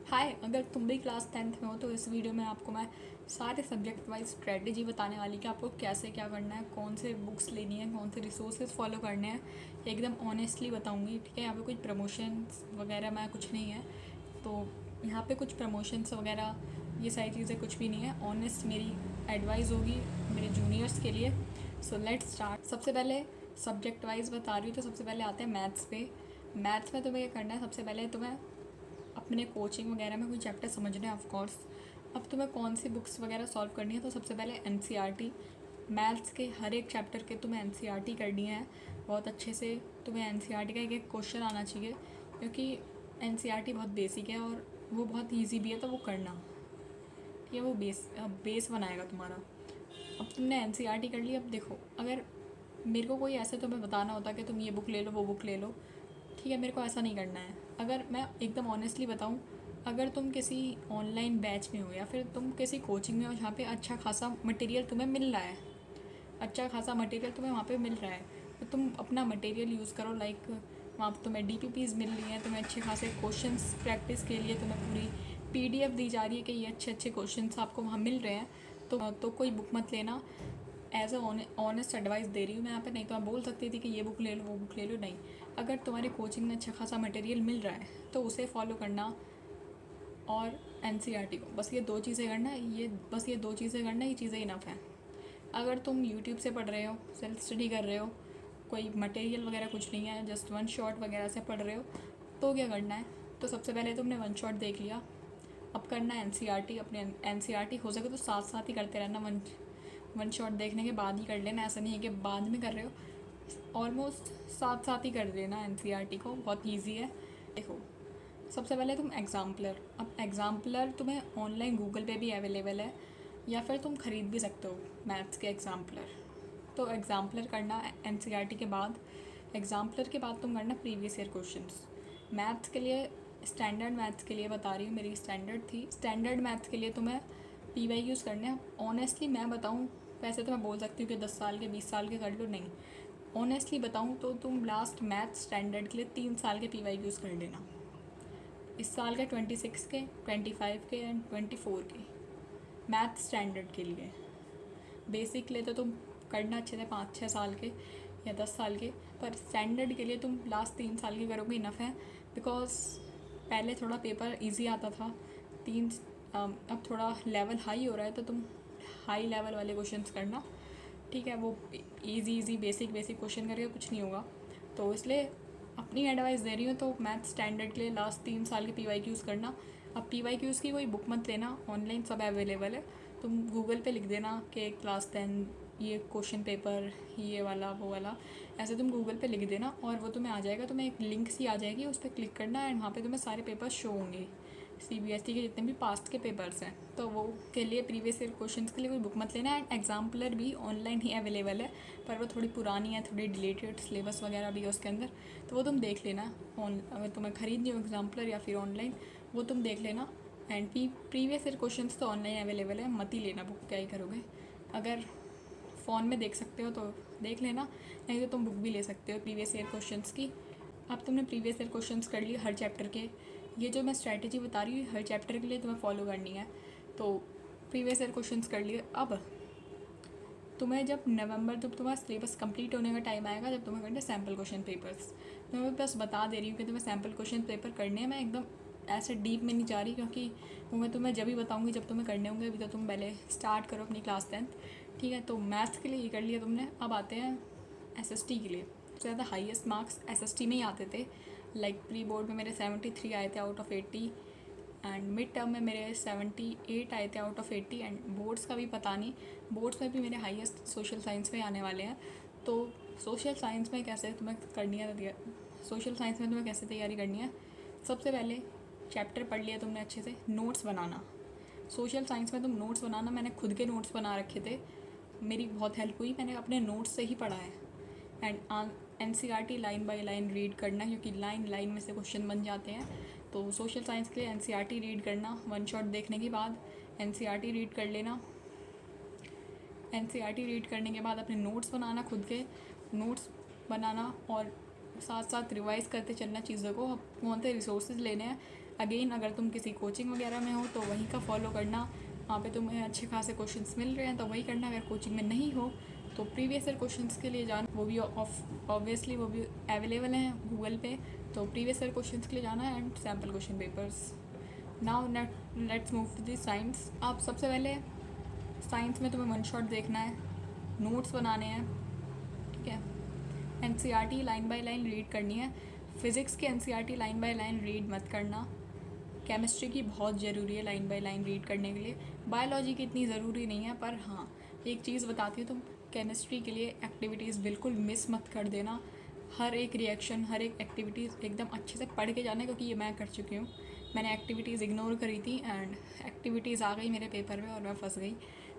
हाय, अगर तुम भी क्लास 10th में हो तो इस वीडियो में आपको मैं सारे सब्जेक्ट वाइज स्ट्रेटजी बताने वाली कि आपको कैसे क्या करना है, कौन से बुक्स लेनी है, कौन से रिसोर्सेज फॉलो करने हैं। एकदम ऑनेस्टली बताऊंगी, ठीक है। यहाँ पे कुछ प्रमोशंस वगैरह मैं कुछ नहीं है, तो यहाँ पे कुछ प्रमोशंस वगैरह ये सारी चीज़ें कुछ भी नहीं है। ऑनेस्ट मेरी एडवाइस होगी मेरे जूनियर्स के लिए। So let's start. सबसे पहले सब्जेक्ट वाइज बता रही हूँ, तो सबसे पहले आते हैं मैथ्स पे। मैथ्स में तुम्हें क्या करना है, सबसे पहले तुम्हें अपने कोचिंग वगैरह में कोई चैप्टर समझना है ऑफ कोर्स। अब तुम्हें कौन सी बुक्स वगैरह सॉल्व करनी है, तो सबसे पहले एनसीईआरटी मैथ्स के हर एक चैप्टर के तुम्हें एनसीईआरटी करनी है बहुत अच्छे से। तुम्हें एनसीईआरटी का एक एक क्वेश्चन आना चाहिए, क्योंकि एनसीईआरटी बहुत बेसिक है और वो बहुत ईजी भी है, तो वो करना, ठीक है। वो बेस बनाएगा तुम्हारा। अब तुमने एनसीईआरटी कर ली। अब देखो, अगर मेरे को कोई ऐसे तुम्हें बताना होता कि तुम ये बुक ले लो, वो बुक ले लो, ठीक है, मेरे को ऐसा नहीं करना है। अगर मैं एकदम ऑनेस्टली बताऊँ, अगर तुम किसी ऑनलाइन बैच में हो या फिर तुम किसी कोचिंग में हो जहाँ पे अच्छा खासा मटेरियल तुम्हें मिल रहा है, अच्छा खासा मटेरियल तुम्हें वहाँ पे मिल रहा है, तो तुम अपना मटेरियल यूज़ करो। लाइक वहाँ पर तुम्हें डीपीपीज़ मिल रही हैं, तुम्हें अच्छे खासे क्वेश्चंस प्रैक्टिस के लिए तुम्हें पूरी पीडीएफ दी जा रही है कि ये अच्छे अच्छे क्वेश्चंस आपको वहाँ मिल रहे हैं। तो कोई बुक मत लेना। एज अ ऑनेस्ट एडवाइस दे रही हूँ मैं यहाँ पे। नहीं तो मैं बोल सकती थी कि ये बुक ले लो, वो बुक ले लो। नहीं, अगर तुम्हारी कोचिंग में अच्छा खासा मटेरियल मिल रहा है तो उसे फॉलो करना, और एनसीईआरटी को बस ये दो चीज़ें करना है। ये दो चीज़ें करना, ये चीज़ें इनफ हैं। अगर तुम यूट्यूब से पढ़ रहे हो, सेल्फ स्टडी कर रहे हो, कोई मटेरियल वगैरह कुछ नहीं है, जस्ट वन शॉट वगैरह से पढ़ रहे हो, तो क्या करना है, तो सबसे पहले तुमने वन शॉट देख लिया। अब करना है एनसीईआरटी। अपने एनसीईआरटी हो सके तो साथ साथ ही करते रहना। वन वन शॉट देखने के बाद ही कर लेना, ऐसा नहीं है कि बाद में कर रहे हो। ऑलमोस्ट साथ साथ ही कर लेना एनसीईआरटी को, बहुत ईजी है। देखो, सबसे पहले तुम एग्ज़ाम्पलर। अब एग्ज़ाम्पलर तुम्हें ऑनलाइन गूगल पे भी अवेलेबल है, या फिर तुम ख़रीद भी सकते हो मैथ्स के एग्ज़ाम्पलर। तो एग्ज़ाम्पलर करना एनसीईआरटी के बाद। एग्ज़ाम्पलर के बाद तुम करना प्रीवियस ईयर क्वेश्चंस। मैथ्स के लिए, स्टैंडर्ड मैथ्स के लिए बता रही हूँ, मेरी स्टैंडर्ड थी। स्टैंडर्ड मैथ्स के लिए तुम्हें पीवाईक्यूज़ करने हैं। ऑनेस्टली मैं बताऊँ, वैसे तो मैं बोल सकती हूँ कि 10 साल के 20 साल के कर लो, नहीं, ऑनेस्टली बताऊँ तो तुम लास्ट मैथ्स स्टैंडर्ड के लिए 3 साल के पीवाईक्यूज़ कर लेना। इस साल के 26 के, 25 के एंड 24 के मैथ स्टैंडर्ड के लिए। बेसिक ले तो तुम करना अच्छे से 5-6 साल के या 10 साल के, पर स्टैंडर्ड के लिए तुम लास्ट 3 साल के करोगे, इनफ है। बिकॉज पहले थोड़ा पेपर इजी आता था, तीन अब थोड़ा लेवल हाई हो रहा है, तो तुम हाई लेवल वाले क्वेश्चंस करना, ठीक है। वो इजी बेसिक क्वेश्चन करके कुछ नहीं होगा, तो इसलिए अपनी एडवाइस दे रही हूँ। तो मैथ स्टैंडर्ड के लिए लास्ट 3 साल के पीवाईक्यूज़ करना। अब पीवाईक्यूज़ की कोई बुक मत लेना, ऑनलाइन सब अवेलेबल है। तुम गूगल पे लिख देना कि क्लास 10 ये क्वेश्चन पेपर, ये वाला वो वाला, ऐसे तुम गूगल पे लिख देना और वो तुम्हें आ जाएगा। तुम्हें एक लिंक सी आ जाएगी, उस पर क्लिक करना एंड वहाँ पे तुम्हें सारे पेपर्स शो होंगे, सीबीएसई के जितने भी पास्ट के पेपर्स हैं। तो वो के लिए प्रीवियस ईयर क्वेश्चंस के लिए कोई बुक मत लेना। एंड एग्जाम्पलर भी ऑनलाइन ही अवेलेबल है, पर वो थोड़ी पुरानी है, थोड़ी डिलेटेड, सिलेबस वगैरह भी है उसके अंदर, तो वो तुम देख लेना। अगर तुम्हें खरीदनी हो एग्जाम्पलर या फिर ऑनलाइन, वो तुम देख लेना। एंड प्रीवियस ईयर क्वेश्चंस तो ऑनलाइन अवेलेबल है, मत ही लेना बुक, क्या ही करोगे। अगर फ़ोन में देख सकते हो तो देख लेना, नहीं तो तुम बुक भी ले सकते हो प्रीवियस ईयर क्वेश्चंस की। अब तुमने प्रीवियस ईयर क्वेश्चंस कर लिए हर चैप्टर के। ये जो मैं स्ट्रैटेजी बता रही हूँ हर चैप्टर के लिए तुम्हें फॉलो करनी है। तो प्रीवियस ईयर क्वेश्चंस कर लिए। अब तुम्हें जब नवंबर, जब तुम्हारा सिलेबस कंप्लीट होने का टाइम आएगा, जब तुम्हें करने सैम्पल क्वेश्चन पेपर्स, तो मैं बस बता दे रही हूँ कि तुम्हें सैम्पल क्वेश्चन पेपर करने हैं। मैं एकदम ऐसे डीप में नहीं जा रही, क्योंकि वो मैं तुम्हें जब भी बताऊँगी जब तुम्हें करने होंगे। अभी तो तुम पहले स्टार्ट करो अपनी क्लास 10th, ठीक है। तो मैथ्स के लिए ये कर लिया तुमने। अब आते हैं एसएसटी के लिए। सबसे ज़्यादा हाईएस्ट मार्क्स एसएसटी में ही आते थे। लाइक प्री बोर्ड में मेरे 73 आए थे out of 80, and mid term में मेरे 78 आए थे आउट ऑफ 80, एंड बोर्ड्स का भी पता नहीं, बोर्ड्स में भी मेरे हाईएस्ट सोशल साइंस में आने वाले हैं। तो सोशल साइंस में कैसे तुम्हें करनी है, सोशल साइंस में तुम्हें कैसे तैयारी करनी है, सबसे पहले चैप्टर पढ़ लिया तुमने अच्छे से, नोट्स बनाना। सोशल साइंस में तुम नोट्स बनाना, मैंने खुद के नोट्स बना रखे थे, मेरी बहुत हेल्प हुई, मैंने अपने नोट्स से ही पढ़ा है। And NCERT line by line read करना, क्योंकि लाइन लाइन में से क्वेश्चन बन जाते हैं। तो सोशल साइंस के लिए एनसीईआरटी रीड करना, वन शॉट देखने के बाद एनसीईआरटी रीड कर लेना। एनसीईआरटी रीड करने के बाद अपने नोट्स बनाना, खुद के नोट्स बनाना, और साथ साथ रिवाइज़ करते चलना चीज़ों को। अब कौन से रिसोर्सेज लेने हैं, अगेन अगर तुम किसी कोचिंग वगैरह में हो तो वहीं का फॉलो करना, वहाँ पे तुम्हें अच्छे खासे क्वेश्चंस मिल रहे हैं तो वही करना। अगर कोचिंग में नहीं हो तो प्रीवियस ईयर क्वेश्चंस के लिए जाना, वो भी ऑब्वियसली वो भी अवेलेबल हैं गूगल पे, तो प्रीवियस ईयर क्वेश्चंस के लिए जाना and sample question papers. Now let's move to the science. आप सबसे पहले साइंस में तुम्हें वन शॉट देखना है, नोट्स बनाने हैं, ठीक है। NCERT line by line read करनी है। फिज़िक्स की NCERT line by line read मत करना। केमिस्ट्री की बहुत ज़रूरी है लाइन बाय लाइन रीड करने के लिए। बायोलॉजी की इतनी ज़रूरी नहीं है, पर हाँ एक चीज़ बताती हूँ, तुम केमिस्ट्री के लिए एक्टिविटीज़ बिल्कुल मिस मत कर देना। हर एक रिएक्शन, हर एक एक्टिविटीज़ एकदम अच्छे से पढ़ के जाना, क्योंकि ये मैं कर चुकी हूँ। मैंने एक्टिविटीज़ इग्नोर करी थी एंड एक्टिविटीज़ आ गई मेरे पेपर में और मैं फंस गई।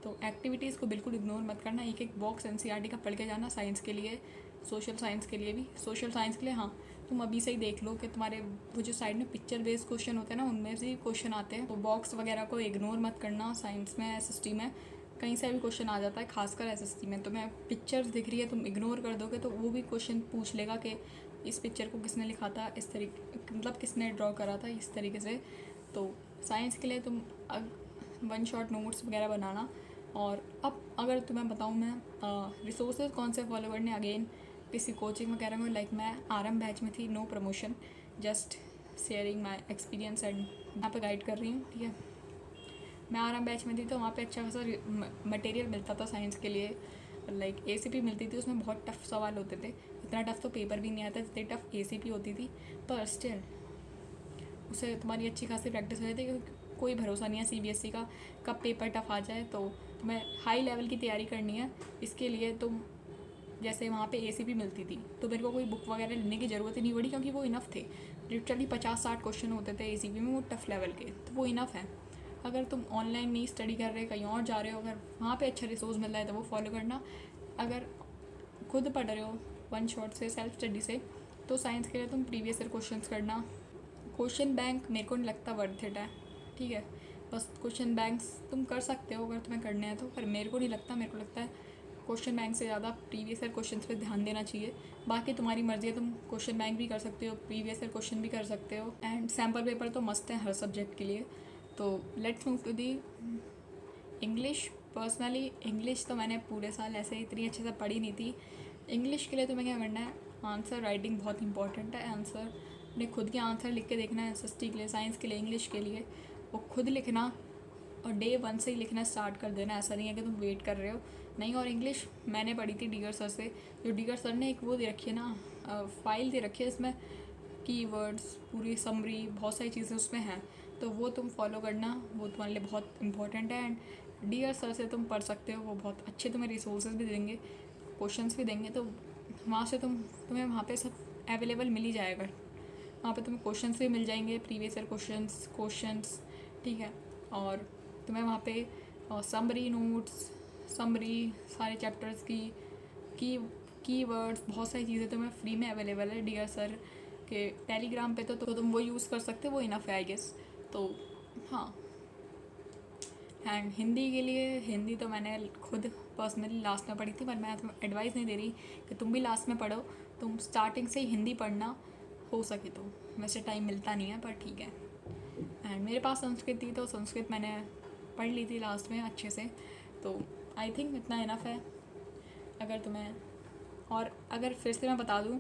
तो एक्टिविटीज़ को बिल्कुल इग्नोर मत करना। एक एक बॉक्स एनसीईआरटी का पढ़ के जाना, साइंस के लिए, सोशल साइंस के लिए भी। सोशल साइंस के लिए हाँ तुम अभी से ही देख लो कि तुम्हारे वो जो साइड में पिक्चर बेस्ड क्वेश्चन होते हैं ना, उनमें से क्वेश्चन आते हैं, तो बॉक्स वगैरह को इग्नोर मत करना। साइंस में एसएसटी में कहीं से भी क्वेश्चन आ जाता है, खासकर एसएसटी में। तो मैं पिक्चर्स दिख रही है तुम इग्नोर कर दोगे तो वो भी क्वेश्चन पूछ लेगा कि इस पिक्चर को किसने लिखा था, इस तरीके मतलब किसने ड्रॉ करा था, इस तरीके से। तो साइंस के लिए तुम वन शॉट नोट्स वगैरह बनाना। और अब अगर तुम्हें बताऊँ मैं रिसोर्सेज कौन से फॉलो करने, अगेन किसी कोचिंग वगैरह में, लाइक मैं आरएम बैच में थी, no promotion, just sharing my experience and यहाँ पे गाइड कर रही हूँ, ठीक है। मैं आरएम बैच में थी तो वहाँ पे अच्छा खासा मटेरियल मिलता था साइंस के लिए, लाइक एसीपी मिलती थी, उसमें बहुत टफ सवाल होते थे। इतना टफ तो पेपर भी नहीं आता जितनी टफ एसीपी होती थी, पर स्टिल उससे तुम्हारी अच्छी खासी प्रैक्टिस हो जाती है, क्योंकि कोई भरोसा नहीं है सीबीएसई का कब पेपर टफ आ जाए। तो तुम्हें हाई लेवल की तैयारी करनी है। इसके लिए तुम जैसे वहाँ पे एसीपी मिलती थी तो मेरे को कोई बुक वगैरह लेने की ज़रूरत ही नहीं पड़ी, क्योंकि वो इनफ थे। लिटरली 50-60 क्वेश्चन होते थे एसीपी में, वो टफ लेवल के, तो वो इनफ है। अगर तुम ऑनलाइन नहीं स्टडी कर रहे, कहीं और जा रहे हो, अगर वहाँ पे अच्छा रिसोर्स मिल रहा है तो वो फॉलो करना। अगर खुद पढ़ रहे हो वन शॉट से, सेल्फ स्टडी से, तो साइंस के लिए तुम प्रीवियस ईयर क्वेश्चन करना। क्वेश्चन बैंक मेरे को नहीं लगता वर्थ इट है, ठीक है। बस क्वेश्चन बैंक्स तुम कर सकते हो अगर तुम्हें करने हैं तो, पर मेरे को नहीं लगता। मेरे को लगता है क्वेश्चन बैंक से ज़्यादा प्रीवियस ईयर क्वेश्चन पे ध्यान देना चाहिए। बाकी तुम्हारी मर्ज़ी है, तुम क्वेश्चन बैंक भी कर सकते हो, प्रीवियस ईयर क्वेश्चन भी कर सकते हो, एंड सैम्पल पेपर तो मस्त है हर सब्जेक्ट के लिए। तो let's move to the English. Personally English तो मैंने पूरे साल ऐसे इतनी अच्छे से पढ़ी नहीं थी। इंग्लिश के लिए तुम्हें क्या करना है, आंसर राइटिंग बहुत इंपॉर्टेंट है। आंसर अपने खुद के आंसर लिख के देखना है, एसएसटी के लिए, साइंस के लिए, इंग्लिश के लिए, वो खुद लिखना और डे 1 से ही लिखना स्टार्ट कर देना। ऐसा नहीं है कि तुम वेट कर रहे हो, नहीं। और इंग्लिश मैंने पढ़ी थी डीगर सर से, जो डीगर सर ने एक वो दे रखी है ना, फाइल दे रखी है, इसमें कीवर्ड्स, पूरी समरी, बहुत सारी चीज़ें उसमें हैं, तो वो तुम फॉलो करना, वो तुम्हारे लिए बहुत इंपॉर्टेंट है। एंड डीगर सर से तुम पढ़ सकते हो, वो बहुत अच्छे तुम्हें रिसोर्सेज भी देंगे, क्वेश्चंस भी देंगे, तो वहाँ से तुम्हें वहाँ पे सब अवेलेबल मिल ही जाएगा। वहाँ पे तुम्हें क्वेश्चंस भी मिल जाएंगे, प्रीवियस ईयर क्वेश्चंस, ठीक है। और तुम्हें वहाँ पे समरी नोट्स, समरी सारे चैप्टर्स की कीवर्ड्स, बहुत सारी चीज़ें तुम्हें फ्री में अवेलेबल है डीयर सर के टेलीग्राम पे, तो तुम वो यूज़ कर सकते हो, वो इनफ है आई गेस। तो हाँ, एंड हिंदी के लिए, हिंदी तो मैंने खुद पर्सनली लास्ट में पढ़ी थी, पर मैं तुम्हें एडवाइस नहीं दे रही कि तुम भी लास्ट में पढ़ो। तुम स्टार्टिंग से ही हिंदी पढ़ना हो सके तो, वैसे टाइम मिलता नहीं है पर ठीक है। एंड मेरे पास संस्कृत थी तो संस्कृत मैंने पढ़ ली थी लास्ट में अच्छे से, तो आई थिंक इतना इनफ है अगर तुम्हें। और अगर फिर से मैं बता दूं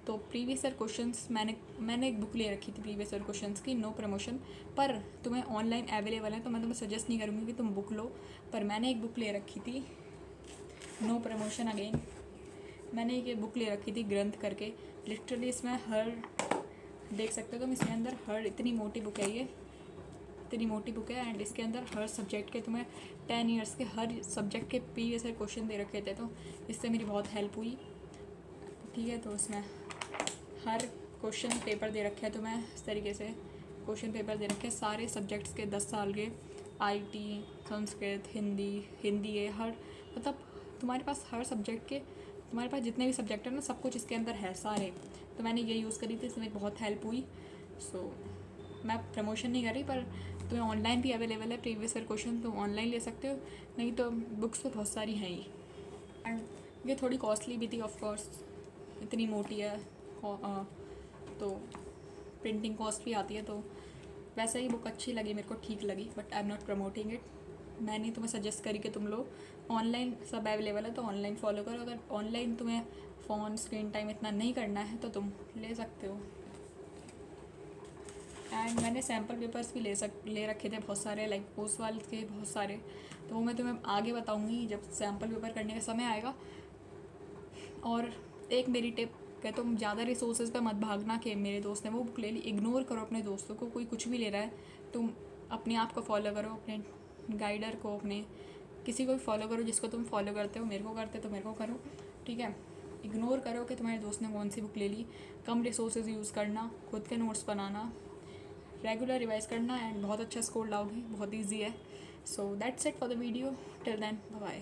तो प्रीवियस ईयर क्वेश्चंस मैंने एक बुक ले रखी थी प्रीवियस ईयर क्वेश्चंस की, नो प्रमोशन, पर तुम्हें ऑनलाइन अवेलेबल है, तो मैं तुम्हें सजेस्ट नहीं करूँगी कि तुम बुक लो, पर मैंने एक बुक ले रखी थी, नो प्रमोशन अगेन, मैंने एक बुक ले रखी थी ग्रंथ करके। लिटरली इसमें हर, देख सकते हो तुम, इसके अंदर हर, इतनी मोटी बुक है ये, इतनी मोटी बुक है, एंड इसके अंदर हर सब्जेक्ट के तुम्हें 10 ईयर्स के हर सब्जेक्ट के प्रीवियस ईयर क्वेश्चन दे रखे थे, तो इससे मेरी बहुत हेल्प हुई, ठीक है। तो उसमें हर क्वेश्चन पेपर दे रखे हैं तुम्हें, इस तरीके से क्वेश्चन पेपर दे रखे हैं सारे सब्जेक्ट्स के, 10 साल के, आईटी, संस्कृत, हिंदी है, हर, मतलब तुम्हारे पास हर सब्जेक्ट के, तुम्हारे पास जितने भी सब्जेक्ट है ना, सब कुछ इसके अंदर है सारे। तो मैंने ये यूज़ करी थी, इसमें मेरी बहुत हेल्प हुई। सो मैं प्रमोशन नहीं कर रही, पर तुम्हें ऑनलाइन भी अवेलेबल है प्रीवियस ईयर क्वेश्चन, तुम ऑनलाइन ले सकते हो, नहीं तो बुक्स तो बहुत सारी हैं ही। एंड ये थोड़ी कॉस्टली भी थी ऑफ कोर्स, इतनी मोटी है, तो प्रिंटिंग कॉस्ट भी आती है, तो वैसे ही बुक अच्छी लगी मेरे को, ठीक लगी, but I am not promoting it. मैंने तुम्हें सजेस्ट करी कि तुम लोग ऑनलाइन सब अवेलेबल है तो ऑनलाइन फॉलो करो। अगर ऑनलाइन तुम्हें फ़ोन स्क्रीन टाइम इतना नहीं करना है तो तुम ले सकते हो। एंड मैंने सैम्पल पेपर्स भी ले रखे थे बहुत सारे, लाइक ओसवाल के बहुत सारे, तो वो मैं तुम्हें आगे बताऊँगी जब सैम्पल पेपर करने का समय आएगा। और एक मेरी टिप कि तुम ज़्यादा रिसोर्सेज पे मत भागना कि मेरे दोस्त ने वो बुक ले ली, इग्नोर करो अपने दोस्तों को। कोई कुछ भी ले रहा है, तुम अपने आप को फॉलो करो, अपने गाइडर को, अपने किसी को भी फॉलो करो जिसको तुम फॉलो करते हो। मेरे को करते तो मेरे को करो, ठीक है। इग्नोर करो कि तुम्हारे दोस्त ने कौन सी बुक ले ली। कम रिसोर्सेज यूज़ करना, खुद के नोट्स बनाना, रेगुलर रिवाइज करना, एंड बहुत अच्छा स्कोर लाओगे, बहुत ईजी है। So that's it for the video, till then bye.